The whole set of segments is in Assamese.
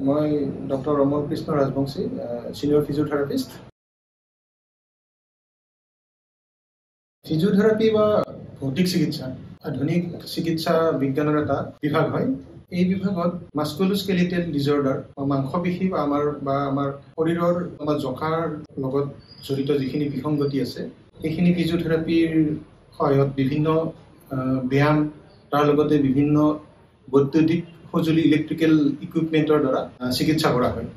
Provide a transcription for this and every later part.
মই doctor Ramal Krishna Rajbongshi, senior physiotherapist. Physiotherapy বা ভৌতিক চিকিৎসা আধুনিক চিকিৎসা বিজ্ঞানৰ এটা বিভাগ হয়। এই বিভাগত মাস্কুলোস্কেলিটেল ডিজৰ্ডাৰ বা মাংসপেশী বা আমাৰ শৰীৰৰ আমাৰ জঁকাৰ লগত জড়িত যিখিনি বিসংগতি আছে সেইখিনি ফিজিঅথেৰাপিৰ সহায়ত বিভিন্ন ব্যায়াম তাৰ লগতে বিভিন্ন বৈদ্যুতিক সঁজুলি ইলেক্ট্ৰিকেল ইকুইপমেণ্টৰ দ্বাৰা চিকিৎসা কৰা হয়।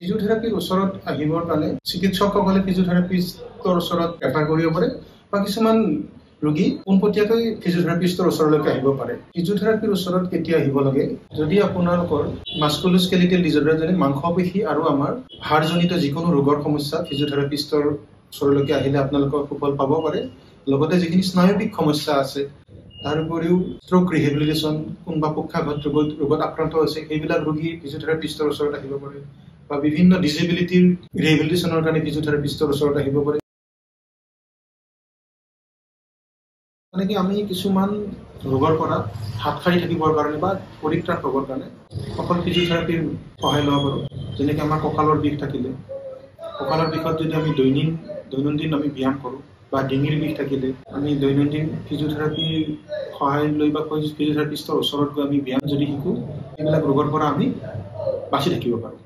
ফিজিঅথেৰাপিৰ ওচৰত আহিবৰ কাৰণে চিকিৎসকসকলে ফিজিঅথেৰাপিষ্টৰ ওচৰত ৰেফাৰ কৰিব পাৰে বা কিছুমান ৰোগী পোনপটীয়াকৈ ফিজিঅথেৰাপিষ্টৰ ওচৰলৈকে আহিব পাৰে। ফিজিঅথেৰাপিৰ ওচৰত কেতিয়া আহিব লাগে? যদি আপোনালোকৰ মাস্কুলোস্কেলিটেল ডিজৰ্ডাৰ যেনে মাংসপেশী আৰু আমাৰ হাড়জনিত যিকোনো ৰোগৰ সমস্যা ফিজিঅথেৰাপিষ্টৰ ওচৰলৈকে আহিলে আপোনালোকৰ সুফল পাব পাৰে। লগতে যিখিনি স্নায়বিক সমস্যা আছে তাৰ উপৰিও ষ্ট্ৰোক ৰিহেবিলিটেশ্যন, কোনোবা পক্ষাঘাত ৰোগত আক্ৰান্ত হৈছে সেইবিলাক ৰোগী ফিজিঅথেৰাপিষ্টৰ ওচৰত আহিব পাৰে বা বিভিন্ন ডিজেবিলিটিৰ ৰিহেবিলিটেশ্যনৰ কাৰণে ফিজিঅথেৰাপিষ্টৰ ওচৰত আহিব পাৰে। মানে কি আমি কিছুমান ৰোগৰ পৰা হাত সাৰি থাকিবৰ কাৰণে বা পৰিত্ৰাণ পাবৰ কাৰণে অকল ফিজিঅথেৰাপিৰ সহায় ল'ব পাৰোঁ। যেনেকৈ আমাৰ কঁকালৰ বিষ থাকিলে, কঁকালৰ বিষত যদি আমি দৈনন্দিন আমি ব্যায়াম কৰোঁ বা ডিঙিৰ বিষ থাকিলে আমি দৈনন্দিন ফিজিঅথেৰাপিৰ সহায় লৈ বা ফিজিঅথেৰাপিষ্টৰ ওচৰত গৈ আমি ব্যায়াম যদি শিকোঁ এইবিলাক ৰোগৰ পৰা আমি বাচি থাকিব পাৰোঁ।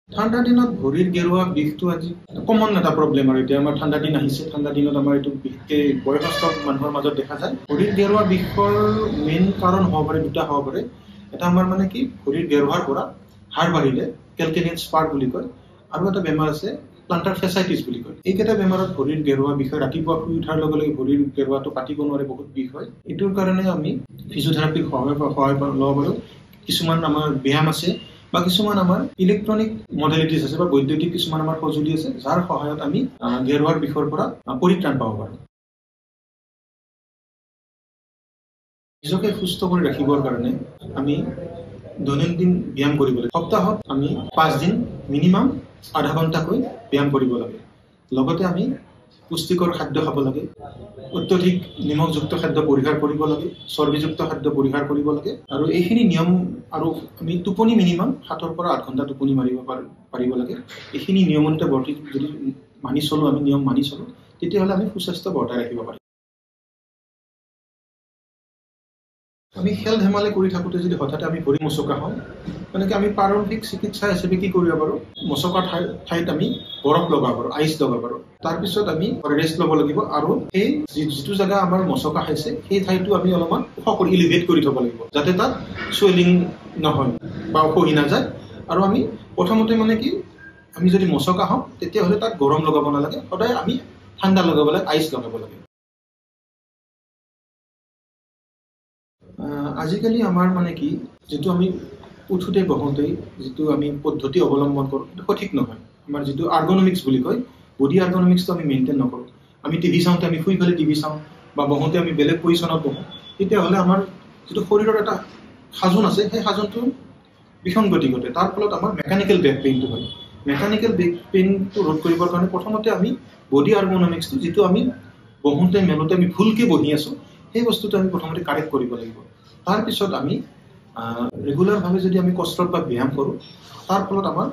ঠাণ্ডা দিনত ভৰিৰ গেৰুৱা বিষটো আজি কমন এটা প্ৰব্লেম আৰু এতিয়া আমাৰ ঠাণ্ডা দিন আহিছে। ঠাণ্ডা দিনত আমাৰ এইটো বিশেষকৈ বয়সস্থ মানুহৰ মাজত দেখা যায়। ভৰিৰ গেৰুৱা বিষৰ মেইন কাৰণ হ'ব পাৰে দুটা হ'ব পাৰে। এটা আমাৰ মানে কি ভৰিৰ গেৰুৱাৰ পৰা হাড় বাঢ়িলে কেলকেনিয়ান স্পাৰ বুলি কয়, আৰু এটা বেমাৰ আছে প্লান্টাৰ ফেচাইটিছ বুলি কয়। এইকেইটা বেমাৰত ভৰিৰ গেৰুৱা বিষ হয়। ৰাতিপুৱা শুই উঠাৰ লগে লগে ভৰিৰ গেৰুৱাটো কাটিব নোৱাৰে, বহুত বিষ হয়। এইটোৰ কাৰণে আমি ফিজিঅথেৰাপিৰ সহায় ল'ব পাৰোঁ। কিছুমান আমাৰ ব্যায়াম আছে বা কিছুমান আমাৰ ইলেক্ট্ৰনিক মডেলিটিছ আছে বা বৈদ্যুতিক কিছুমান আমাৰ সঁজুলি আছে যাৰ সহায়ত আমি গেৰুৱাৰ বিষৰ পৰা পৰিত্ৰাণ পাব পাৰোঁ। নিজকে সুস্থ কৰি ৰাখিবৰ কাৰণে আমি দৈনন্দিন ব্যায়াম কৰিব লাগে। সপ্তাহত আমি 5 দিন মিনিমাম আধা ঘণ্টাকৈ ব্যায়াম কৰিব লাগে। লগতে আমি পুষ্টিকৰ খাদ্য খাব লাগে, অত্যধিক নিমখযুক্ত খাদ্য পৰিহাৰ কৰিব লাগে, চৰ্বিযুক্ত খাদ্য পৰিহাৰ কৰিব লাগে, আৰু এইখিনি নিয়ম আৰু আমি টোপনি মিনিমাম 7 পৰা 8 ঘণ্টা টোপনি মাৰিব পাৰিব লাগে। এইখিনি নিয়মতে যদি মানি চলোঁ, আমি নিয়ম মানি চলোঁ, তেতিয়াহ'লে আমি সুস্বাস্থ্য বৰ্তাই ৰাখিব পাৰিম। আমি খেল ধেমালি কৰি থাকোঁতে যদি হঠাৎ আমি ভৰি মচকা হওঁ, তেনেকৈ আমি প্ৰাৰম্ভিক চিকিৎসা হিচাপে কি কৰিব পাৰোঁ? মচকা ঠাইত আমি বৰফ লগাব পাৰোঁ, আইচ লগাব পাৰোঁ। তাৰপিছত আমি ৰেষ্ট ল'ব লাগিব আৰু সেই যিটো জেগা আমাৰ মচকা খাইছে সেই ঠাইটো আমি অলপমান ওখ কৰি ইলিভেট কৰি থ'ব লাগিব, যাতে তাত চুৱেলিং নহয় বা খহি নাযায়। আৰু আমি প্ৰথমতে মানে কি আমি যদি মচকা হওঁ তেতিয়াহ'লে তাত গৰম লগাব নালাগে, সদায় আমি ঠাণ্ডা লগাব লাগে, আইচ লগাব লাগে। আজিকালি আমাৰ মানে কি যিটো আমি উঠোঁতে বহোঁতেই যিটো আমি পদ্ধতি অৱলম্বন কৰোঁ সেইটো সঠিক নহয়। আমাৰ যিটো আৰ্গনমিক্স বুলি কয়, বডি আৰ্গনমিক্সটো আমি মেইনটেইন নকৰোঁ। আমি টিভি চাওঁতে আমি শুই পেলাই টিভি চাওঁ বা বহোঁতে আমি বেলেগ পজিশ্যনত বহোঁ, তেতিয়াহ'লে আমাৰ যিটো শৰীৰৰ এটা সাজোন আছে সেই সাজোনটো বিসংগতি ঘটে। তাৰ ফলত আমাৰ মেকানিকেল বেক পেইনটো হয়। মেকানিকেল বেক পেইনটো ৰোধ কৰিবৰ কাৰণে প্ৰথমতে আমি বডি আৰ্গনমিক্সটো যিটো আমি বহোঁতে মেলোঁতে আমি ভুলকৈ বহি আছোঁ সেই বস্তুটো আমি প্ৰথমতে কাৰেক্ট কৰিব লাগিব। তাৰপিছত আমি ৰেগুলাৰভাৱে যদি আমি কষ্টত বা ব্যায়াম কৰোঁ, তাৰ ফলত আমাৰ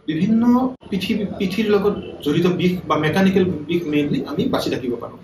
বিভিন্ন পিঠিৰ লগত জড়িত বিষ বা মেকানিকেল বিষ মেইনলি আমি বাচি থাকিব পাৰোঁ।